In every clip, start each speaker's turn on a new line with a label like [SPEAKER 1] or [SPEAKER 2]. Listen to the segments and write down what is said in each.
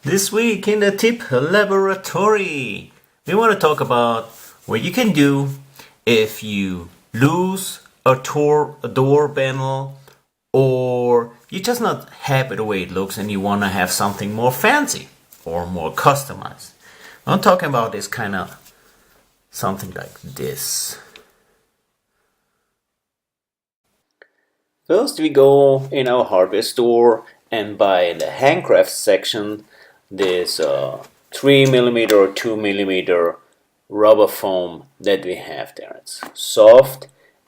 [SPEAKER 1] This week in the tip laboratory, we want to talk about what you can do if you lose a door panel, or you're just not happy the way it looks and you want to have something more fancy or more customized. I'm talking about this kind of something like this. First, we go in our hardware store and buy in the handcraft section this 3mm or 2mm rubber foam that we have there. It's soft,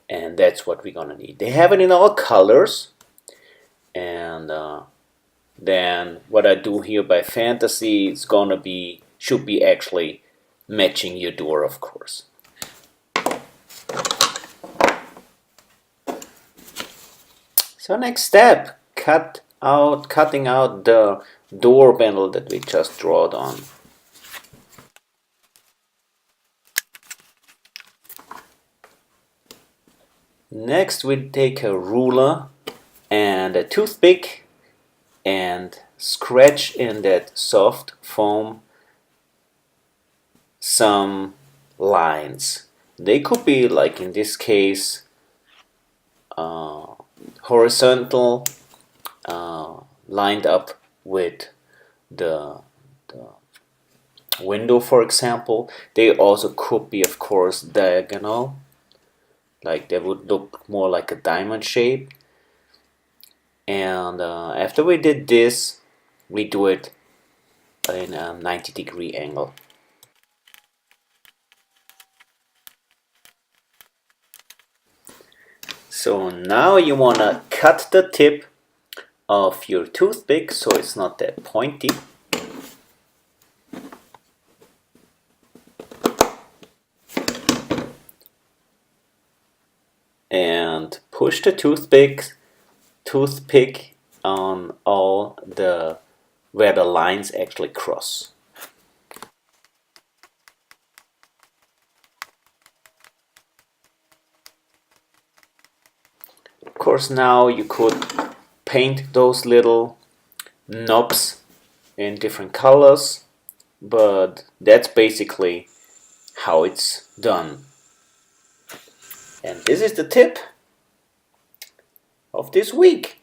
[SPEAKER 1] and that's what we're gonna need. They have it in all colors, and then what I do here by Fantasy is should be actually matching your door, of course. So next step, cutting out the door panel that we just drawed on. Next we take a ruler and a toothpick and scratch in that soft foam some lines. They could be, like in this case, horizontal, lined up with the window, for example. They also could be, of course, diagonal, like they would look more like a diamond shape. And after we did this, we do it in a 90-degree angle. So now you want to cut the tip of your toothpick so it's not that pointy. And push the toothpick on all where the lines actually cross. Of course, now you could paint those little knobs in different colors, but that's basically how it's done. And this is the tip of this week.